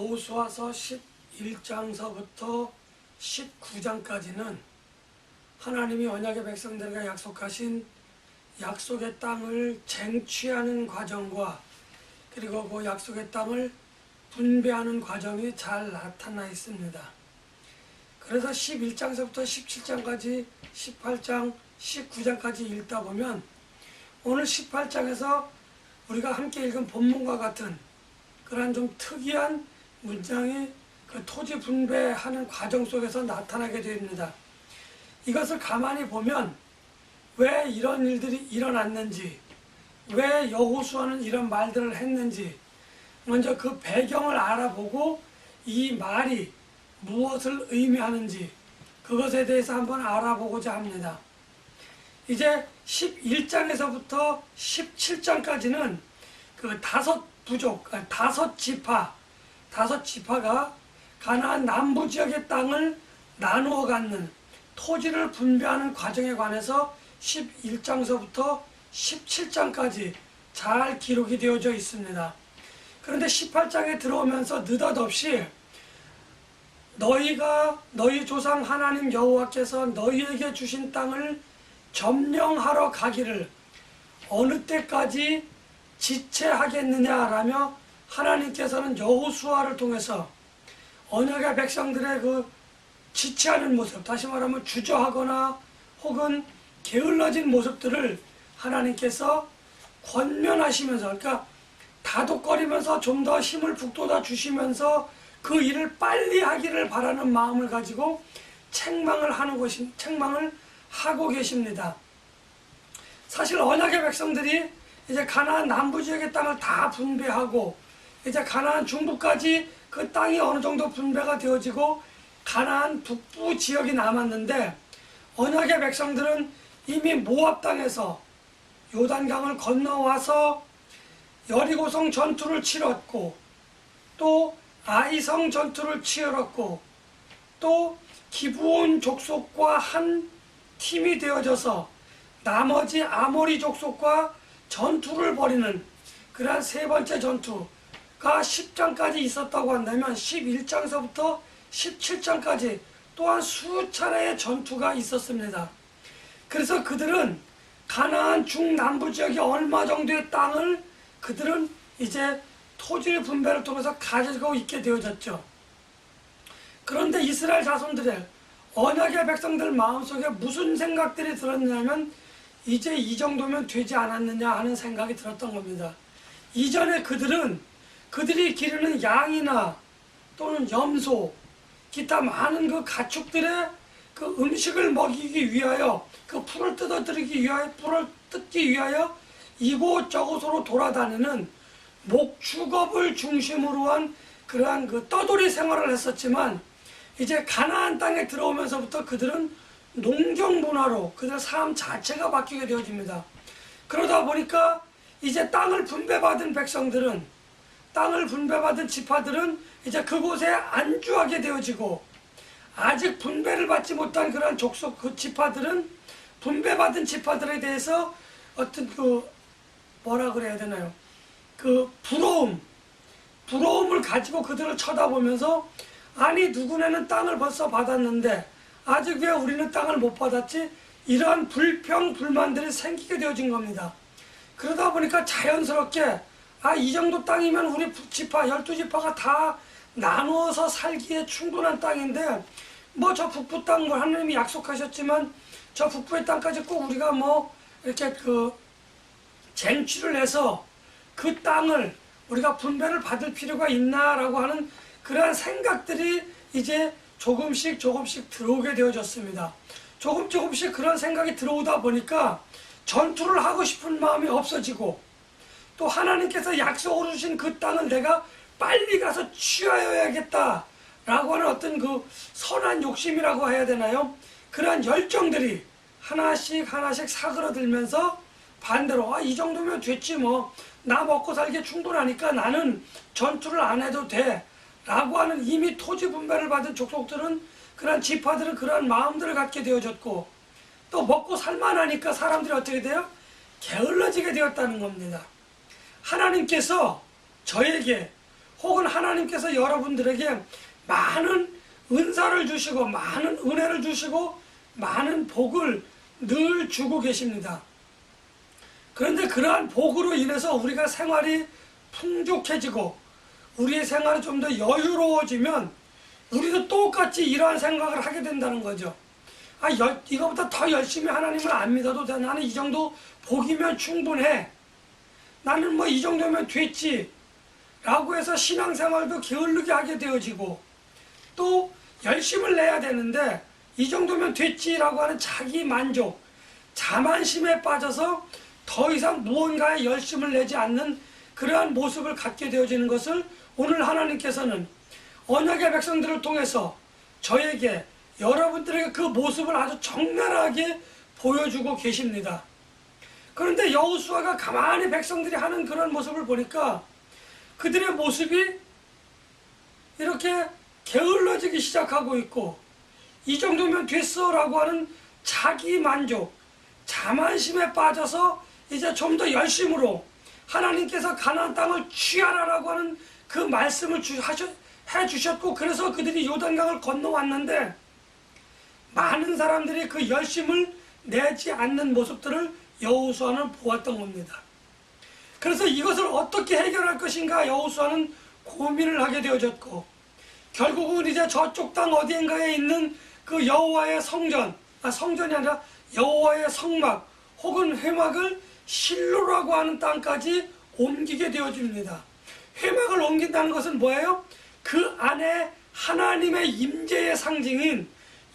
여호수아서 11장서부터 19장까지는 하나님이 언약의 백성들에게 약속하신 약속의 땅을 쟁취하는 과정과 그리고 그 약속의 땅을 분배하는 과정이 잘 나타나 있습니다. 그래서 11장서부터 17장까지 18장, 19장까지 읽다 보면 오늘 18장에서 우리가 함께 읽은 본문과 같은 그러한 좀 특이한 문장이 그 토지 분배하는 과정 속에서 나타나게 됩니다. 이것을 가만히 보면 왜 이런 일들이 일어났는지, 왜 여호수아는 이런 말들을 했는지 먼저 그 배경을 알아보고 이 말이 무엇을 의미하는지 그것에 대해서 한번 알아보고자 합니다. 이제 11장에서부터 17장까지는 그 다섯 지파가 가나안 남부 지역의 땅을 나누어 갖는 토지를 분배하는 과정에 관해서 11장서부터 17장까지 잘 기록이 되어져 있습니다. 그런데 18장에 들어오면서 느닷없이 너희 조상 하나님 여호와께서 너희에게 주신 땅을 점령하러 가기를 어느 때까지 지체하겠느냐라며 하나님께서는 여호수아를 통해서 언약의 백성들의 그 지체하는 모습, 다시 말하면 주저하거나 혹은 게을러진 모습들을 하나님께서 권면하시면서, 그러니까 다독거리면서 좀 더 힘을 북돋아 주시면서 그 일을 빨리 하기를 바라는 마음을 가지고 책망을 하고 계십니다. 사실 언약의 백성들이 이제 가나안 남부 지역의 땅을 다 분배하고 이제 가나안 중부까지 그 땅이 어느 정도 분배가 되어지고 가나안 북부 지역이 남았는데 언약의 백성들은 이미 모압 땅에서 요단강을 건너와서 여리고성 전투를 치렀고 또 아이성 전투를 치렀고 또 기브온 족속과 한 팀이 되어져서 나머지 아모리 족속과 전투를 벌이는 그러한 세 번째 전투가 10장까지 있었다고 한다면 11장서부터 17장까지 또한 수차례의 전투가 있었습니다. 그래서 그들은 가나안 중남부 지역에 얼마 정도의 땅을 그들은 이제 토지 분배를 통해서 가지고 있게 되어졌죠. 그런데 이스라엘 자손들의 언약의 백성들 마음속에 무슨 생각들이 들었냐면 이제 이 정도면 되지 않았느냐 하는 생각이 들었던 겁니다. 이전에 그들이 기르는 양이나 또는 염소, 기타 많은 그 가축들의 그 음식을 먹이기 위하여 그 풀을 뜯기 위하여 이곳저곳으로 돌아다니는 목축업을 중심으로 한 그러한 그 떠돌이 생활을 했었지만 이제 가나안 땅에 들어오면서부터 그들은 농경 문화로 그들 삶 자체가 바뀌게 되어집니다. 그러다 보니까 이제 땅을 분배받은 지파들은 이제 그곳에 안주하게 되어지고 아직 분배를 받지 못한 그러한 족속 그 지파들은 분배받은 지파들에 대해서 어떤 그 뭐라 그래야 되나요? 그 부러움을 가지고 그들을 쳐다보면서 아니 누구네는 땅을 벌써 받았는데 아직 왜 우리는 땅을 못 받았지? 이러한 불평불만들이 생기게 되어진 겁니다. 그러다 보니까 자연스럽게 이 정도 땅이면 우리 지파 12지파가 다 나누어서 살기에 충분한 땅인데 뭐 저 북부 땅 뭐 하나님이 약속하셨지만 저 북부의 땅까지 꼭 우리가 뭐 이렇게 그 쟁취를 해서 그 땅을 우리가 분배를 받을 필요가 있나라고 하는 그러한 생각들이 이제 조금씩 들어오게 되어졌습니다. 조금씩 그런 생각이 들어오다 보니까 전투를 하고 싶은 마음이 없어지고 또 하나님께서 약속으로 주신 그 땅을 내가 빨리 가서 취하여야겠다 라고 하는 어떤 그 선한 욕심이라고 해야 되나요? 그러한 열정들이 하나씩 사그러들면서 반대로 이 정도면 됐지 뭐 나 먹고 살기에 충분하니까 나는 전투를 안 해도 돼 라고 하는 이미 토지 분배를 받은 족속들은 그러한 지파들은 그러한 마음들을 갖게 되어졌고 또 먹고 살만하니까 사람들이 어떻게 돼요? 게을러지게 되었다는 겁니다. 하나님께서 저에게 혹은 하나님께서 여러분들에게 많은 은사를 주시고 많은 은혜를 주시고 많은 복을 늘 주고 계십니다. 그런데 그러한 복으로 인해서 우리가 생활이 풍족해지고 우리의 생활이 좀 더 여유로워지면 우리도 똑같이 이러한 생각을 하게 된다는 거죠. 이거보다 더 열심히 하나님을 안 믿어도 돼. 나는 이 정도 복이면 충분해. 나는 뭐 이 정도면 됐지. 라고 해서 신앙생활도 게을르게 하게 되어지고 또 열심을 내야 되는데 이 정도면 됐지라고 하는 자기 만족, 자만심에 빠져서 더 이상 무언가에 열심을 내지 않는 그러한 모습을 갖게 되어지는 것을 오늘 하나님께서는 언약의 백성들을 통해서 저에게 여러분들에게 그 모습을 아주 적나라하게 보여주고 계십니다. 그런데 여호수아가 가만히 백성들이 하는 그런 모습을 보니까 그들의 모습이 이렇게 게을러지기 시작하고 있고 이 정도면 됐어 라고 하는 자기 만족, 자만심에 빠져서 이제 좀 더 열심으로 하나님께서 가나안 땅을 취하라라고 하는 그 말씀을 해주셨고 그래서 그들이 요단강을 건너왔는데 많은 사람들이 그 열심을 내지 않는 모습들을 여호수아는 보았던 겁니다. 그래서 이것을 어떻게 해결할 것인가 여호수아는 고민을 하게 되어졌고 결국은 이제 저쪽 땅 어디인가에 있는 그 여호와의 성전이 아니라 여호와의 성막 혹은 회막을 실로라고 하는 땅까지 옮기게 되어집니다. 회막을 옮긴다는 것은 뭐예요? 그 안에 하나님의 임재의 상징인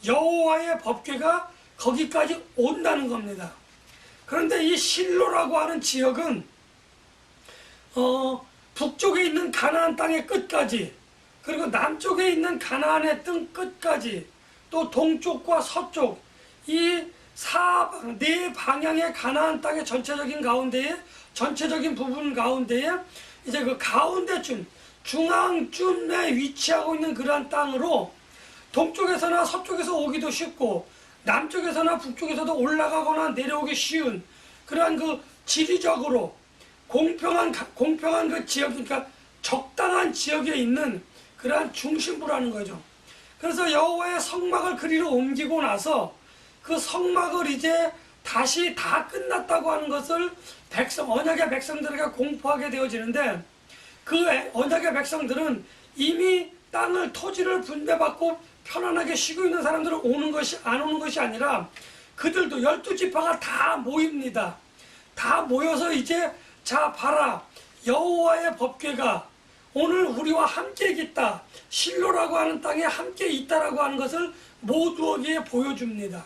여호와의 법궤가 거기까지 온다는 겁니다. 그런데 이 실로라고 하는 지역은 북쪽에 있는 가나안 땅의 끝까지 그리고 남쪽에 있는 가나안의 땅 끝까지 또 동쪽과 서쪽 이 네 방향의 가나안 땅의 전체적인 부분 가운데에 이제 그 가운데쯤 중앙쯤에 위치하고 있는 그러한 땅으로 동쪽에서나 서쪽에서 오기도 쉽고 남쪽에서나 북쪽에서도 올라가거나 내려오기 쉬운 그러한 그 지리적으로 공평한 그 지역, 그러니까 적당한 지역에 있는 그러한 중심부라는 거죠. 그래서 여호와의 성막을 그리로 옮기고 나서 그 성막을 이제 다시 다 끝났다고 하는 것을 언약의 백성들에게 공포하게 되어지는데 그 언약의 백성들은 이미 토지를 분배받고 편안하게 쉬고 있는 사람들은 안 오는 것이 아니라 그들도 12지파가 다 모입니다. 다 모여서 이제 자 봐라 여호와의 법궤가 오늘 우리와 함께 있다. 실로라고 하는 땅에 함께 있다라고 하는 것을 모두에게 보여줍니다.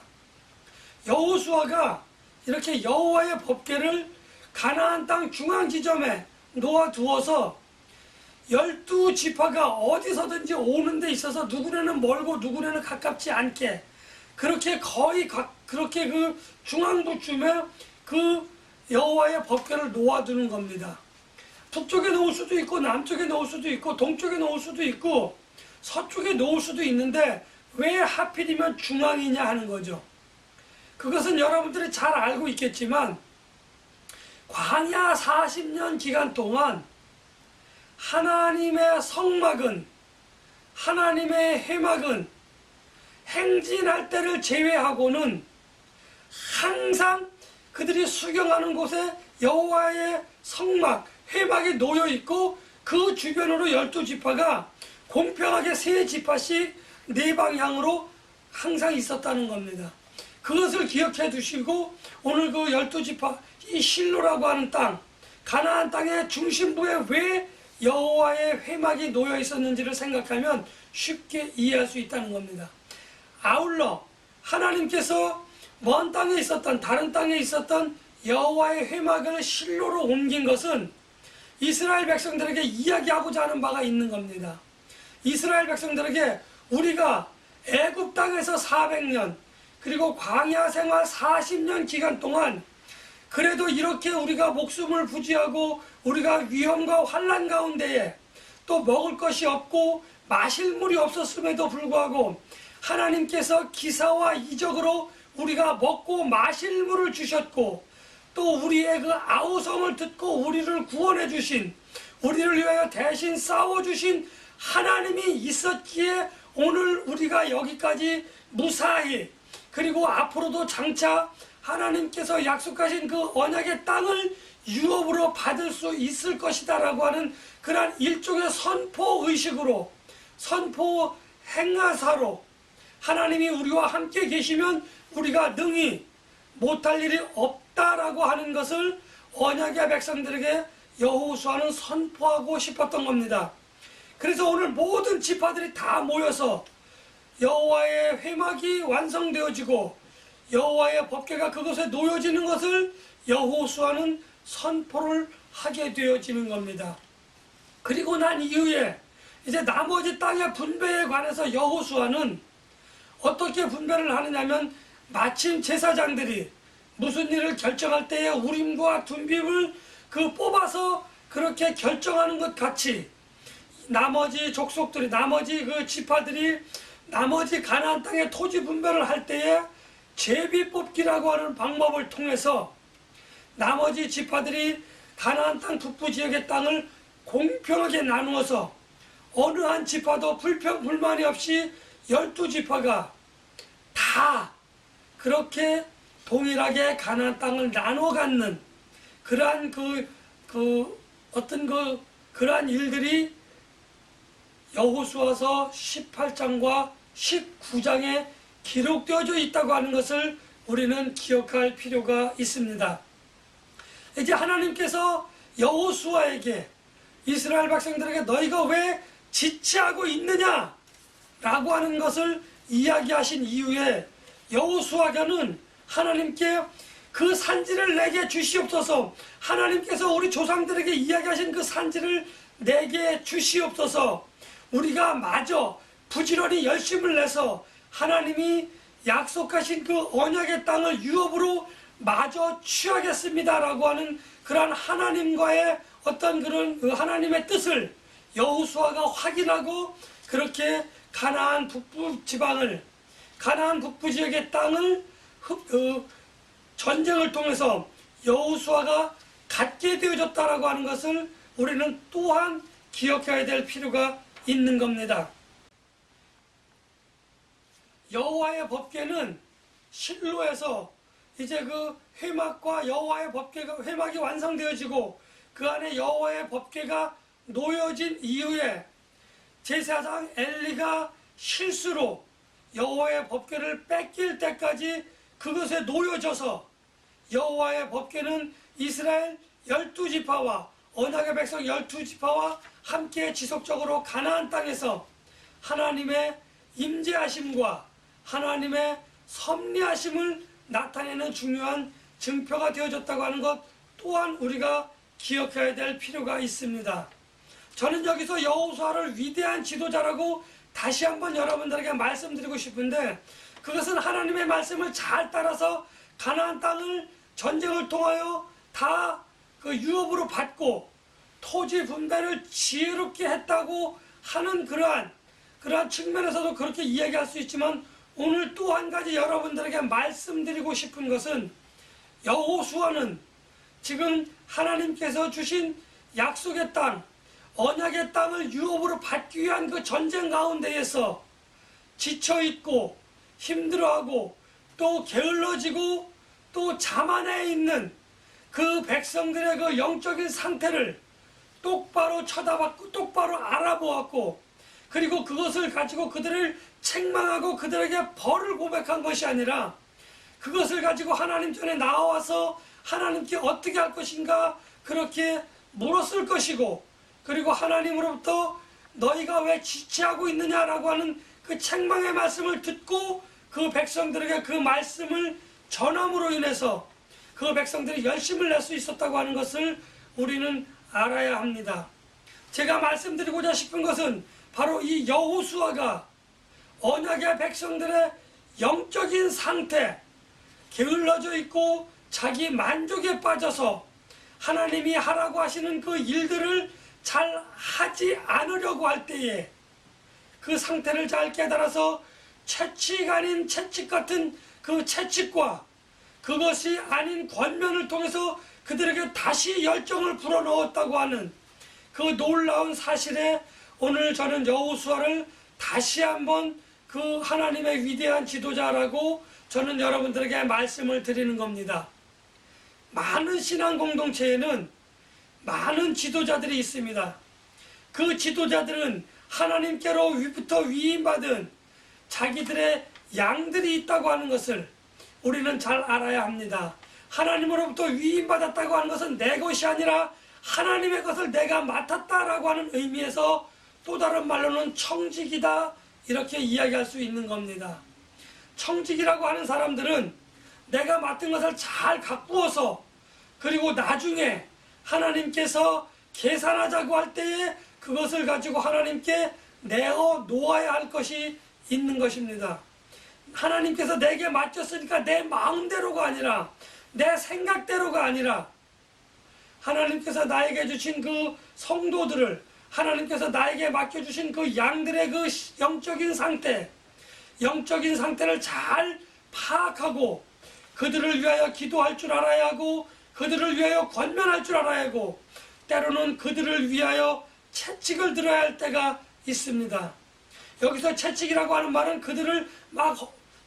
여호수아가 이렇게 여호와의 법궤를 가나안 땅 중앙 지점에 놓아두어서 12지파가 어디서든지 오는 데 있어서 누구네는 멀고 누구네는 가깝지 않게 그렇게 그렇게 그 중앙부쯤에 그 여호와의 법궤를 놓아두는 겁니다. 북쪽에 놓을 수도 있고 남쪽에 놓을 수도 있고 동쪽에 놓을 수도 있고 서쪽에 놓을 수도 있는데 왜 하필이면 중앙이냐 하는 거죠. 그것은 여러분들이 잘 알고 있겠지만 광야 40년 기간 동안 하나님의 성막은 하나님의 회막은 행진할 때를 제외하고는 항상 그들이 수경하는 곳에 여호와의 성막 회막이 놓여 있고 그 주변으로 12지파가 공평하게 3지파씩 4방향으로 항상 있었다는 겁니다. 그것을 기억해 두시고 오늘 그 12지파 이 실로라고 하는 땅 가나안 땅의 중심부에 왜 여호와의 회막이 놓여 있었는지를 생각하면 쉽게 이해할 수 있다는 겁니다. 아울러 하나님께서 먼 땅에 있었던 다른 땅에 있었던 여호와의 회막을 실로로 옮긴 것은 이스라엘 백성들에게 이야기하고자 하는 바가 있는 겁니다. 이스라엘 백성들에게 우리가 애굽 땅에서 400년 그리고 광야 생활 40년 기간 동안 그래도 이렇게 우리가 목숨을 부지하고 우리가 위험과 환난 가운데에 또 먹을 것이 없고 마실 물이 없었음에도 불구하고 하나님께서 기사와 이적으로 우리가 먹고 마실 물을 주셨고 또 우리의 그 아우성을 듣고 우리를 구원해 주신 우리를 위하여 대신 싸워주신 하나님이 있었기에 오늘 우리가 여기까지 무사히, 그리고 앞으로도 장차 하나님께서 약속하신 그 언약의 땅을 유업으로 받을 수 있을 것이다 라고 하는 그러한 일종의 선포의식으로, 선포 행하사로 하나님이 우리와 함께 계시면 우리가 능히 못할 일이 없다라고 하는 것을 언약의 백성들에게 여호수아는 선포하고 싶었던 겁니다. 그래서 오늘 모든 지파들이 다 모여서 여호와의 회막이 완성되어지고 여호와의 법궤가 그것에 놓여지는 것을 여호수아는 선포를 하게 되어지는 겁니다. 그리고 난 이후에 이제 나머지 땅의 분배에 관해서 여호수아는 어떻게 분배를 하느냐면, 마침 제사장들이 무슨 일을 결정할 때에 우림과 둠빔을 뽑아서 그렇게 결정하는 것 같이 나머지 족속들이, 나머지 그 지파들이 나머지 가나안 땅의 토지 분배를 할 때에 제비 뽑기라고 하는 방법을 통해서 나머지 지파들이 가나안 땅 북부 지역의 땅을 공평하게 나누어서 어느 한 지파도 불평불만이 없이 12지파가 다 그렇게 동일하게 가나안 땅을 나눠 갖는 그러한 그러한 일들이 여호수아서 18장과 19장에 기록되어져 있다고 하는 것을 우리는 기억할 필요가 있습니다. 이제 하나님께서 여호수아에게, 이스라엘 백성들에게 너희가 왜 지체하고 있느냐 라고 하는 것을 이야기하신 이후에 여호수아가는 하나님께 그 산지를 내게 주시옵소서, 하나님께서 우리 조상들에게 이야기하신 그 산지를 내게 주시옵소서, 우리가 마저 부지런히 열심을 내서 하나님이 약속하신 그 언약의 땅을 유업으로 마저 취하겠습니다 라고 하는 그러한 하나님과의 어떤 그런 하나님의 뜻을 여호수아가 확인하고, 그렇게 가나안 북부 지방을, 가나안 북부 지역의 땅을 전쟁을 통해서 여호수아가 갖게 되어졌다라고 하는 것을 우리는 또한 기억해야 될 필요가 있는 겁니다. 여호와의 법궤는 실로에서 이제 그 회막과 여호와의 법궤가, 회막이 완성되어지고 그 안에 여호와의 법궤가 놓여진 이후에 제사장 엘리가 실수로 여호와의 법궤를 뺏길 때까지 그것에 놓여져서 여호와의 법궤는 이스라엘 12지파와 언약의 백성 12지파와 함께 지속적으로 가나안 땅에서 하나님의 임재하심과 하나님의 섭리하심을 나타내는 중요한 증표가 되어졌다고 하는 것 또한 우리가 기억해야 될 필요가 있습니다. 저는 여기서 여호수아를 위대한 지도자라고 다시 한번 여러분들에게 말씀드리고 싶은데, 그것은 하나님의 말씀을 잘 따라서 가나안 땅을 전쟁을 통하여 다 그 유업으로 받고 토지 분배를 지혜롭게 했다고 하는 그러한 측면에서도 그렇게 이야기할 수 있지만, 오늘 또 한 가지 여러분들에게 말씀드리고 싶은 것은 여호수아는 지금 하나님께서 주신 약속의 땅, 언약의 땅을 유업으로 받기 위한 그 전쟁 가운데에서 지쳐있고 힘들어하고 또 게을러지고 또 자만해 있는 그 백성들의 그 영적인 상태를 똑바로 쳐다봤고 똑바로 알아보았고, 그리고 그것을 가지고 그들을 책망하고 그들에게 벌을 고백한 것이 아니라 그것을 가지고 하나님 전에 나와서 하나님께 어떻게 할 것인가 그렇게 물었을 것이고, 그리고 하나님으로부터 너희가 왜 지체하고 있느냐라고 하는 그 책망의 말씀을 듣고 그 백성들에게 그 말씀을 전함으로 인해서 그 백성들이 열심을 낼 수 있었다고 하는 것을 우리는 알아야 합니다. 제가 말씀드리고자 싶은 것은 바로 이 여호수아가 언약의 백성들의 영적인 상태, 게을러져 있고 자기 만족에 빠져서 하나님이 하라고 하시는 그 일들을 잘 하지 않으려고 할 때에 그 상태를 잘 깨달아서 채찍 아닌 채찍 같은 그 채찍과 그것이 아닌 권면을 통해서 그들에게 다시 열정을 불어넣었다고 하는 그 놀라운 사실에 오늘 저는 여호수아를 다시 한번 그 하나님의 위대한 지도자라고 저는 여러분들에게 말씀을 드리는 겁니다. 많은 신앙 공동체에는 많은 지도자들이 있습니다. 그 지도자들은 하나님께로부터 위임받은 자기들의 양들이 있다고 하는 것을 우리는 잘 알아야 합니다. 하나님으로부터 위임받았다고 하는 것은 내 것이 아니라 하나님의 것을 내가 맡았다라고 하는 의미에서 또 다른 말로는 청직이다, 이렇게 이야기할 수 있는 겁니다. 청직이라고 하는 사람들은 내가 맡은 것을 잘 가꾸어서 그리고 나중에 하나님께서 계산하자고 할 때에 그것을 가지고 하나님께 내어 놓아야 할 것이 있는 것입니다. 하나님께서 내게 맡겼으니까 내 마음대로가 아니라 내 생각대로가 아니라 하나님께서 나에게 주신 그 성도들을, 하나님께서 나에게 맡겨주신 그 양들의 그 영적인 상태를 잘 파악하고 그들을 위하여 기도할 줄 알아야 하고 그들을 위하여 권면할 줄 알아야 하고 때로는 그들을 위하여 채찍을 들어야 할 때가 있습니다. 여기서 채찍이라고 하는 말은 그들을 막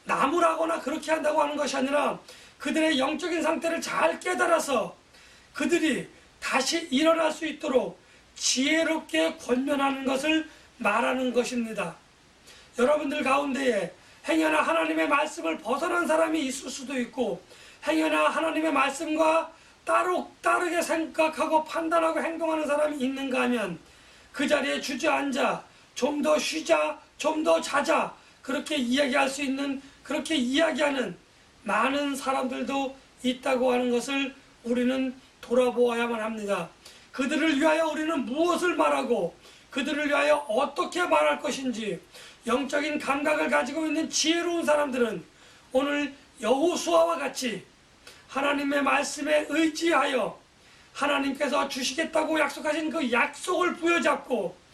나무라거나 그렇게 한다고 하는 것이 아니라 그들의 영적인 상태를 잘 깨달아서 그들이 다시 일어날 수 있도록 지혜롭게 권면하는 것을 말하는 것입니다. 여러분들 가운데에 행여나 하나님의 말씀을 벗어난 사람이 있을 수도 있고 행여나 하나님의 말씀과 다르게 생각하고 판단하고 행동하는 사람이 있는가 하면 그 자리에 주저앉아 좀 더 쉬자, 좀 더 자자, 그렇게 이야기할 수 있는, 그렇게 이야기하는 많은 사람들도 있다고 하는 것을 우리는 돌아보아야만 합니다. 그들을 위하여 우리는 무엇을 말하고 그들을 위하여 어떻게 말할 것인지 영적인 감각을 가지고 있는 지혜로운 사람들은 오늘 여호수아와 같이 하나님의 말씀에 의지하여 하나님께서 주시겠다고 약속하신 그 약속을 부여잡고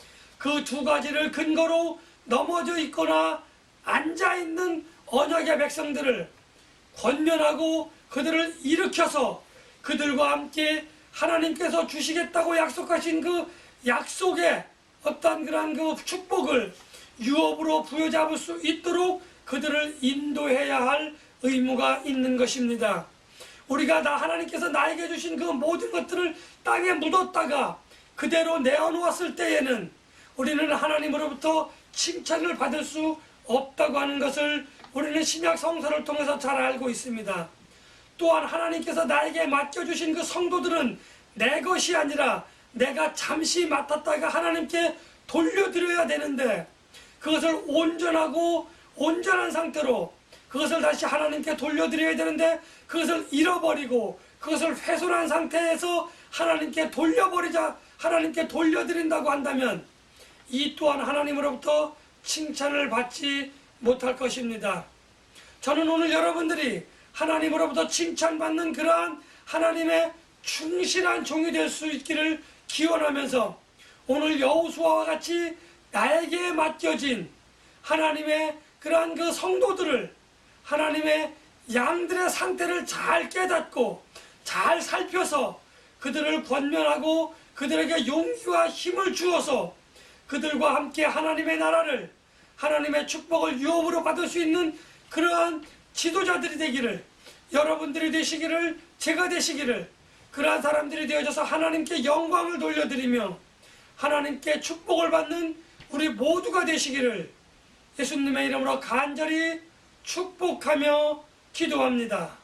그 두 가지를 근거로 넘어져 있거나 앉아있는 언약의 백성들을 권면하고 그들을 일으켜서 그들과 함께 하나님께서 주시겠다고 약속하신 그 약속의 어떤 그런 그 축복을 유업으로 부여잡을 수 있도록 그들을 인도해야 할 의무가 있는 것입니다. 우리가 하나님께서 나에게 주신 그 모든 것들을 땅에 묻었다가 그대로 내어놓았을 때에는 우리는 하나님으로부터 칭찬을 받을 수 없다고 하는 것을 우리는 신약 성서를 통해서 잘 알고 있습니다. 또한 하나님께서 나에게 맡겨주신 그 성도들은 내 것이 아니라 내가 잠시 맡았다가 하나님께 돌려드려야 되는데 그것을 온전한 상태로 그것을 다시 하나님께 돌려드려야 되는데 그것을 잃어버리고 그것을 훼손한 상태에서 하나님께 돌려드린다고 한다면 이 또한 하나님으로부터 칭찬을 받지 못할 것입니다. 저는 오늘 여러분들이 하나님으로부터 칭찬받는 그러한 하나님의 충실한 종이 될 수 있기를 기원하면서 오늘 여호수아와 같이 나에게 맡겨진 하나님의 그러한 그 성도들을 하나님의 양들의 상태를 잘 깨닫고 잘 살펴서 그들을 권면하고 그들에게 용기와 힘을 주어서 그들과 함께 하나님의 나라를, 하나님의 축복을 유업으로 받을 수 있는 그러한 지도자들이 되기를, 여러분들이 되시기를, 제가 되시기를, 그러한 사람들이 되어져서 하나님께 영광을 돌려드리며 하나님께 축복을 받는 우리 모두가 되시기를 예수님의 이름으로 간절히 축복하며 기도합니다.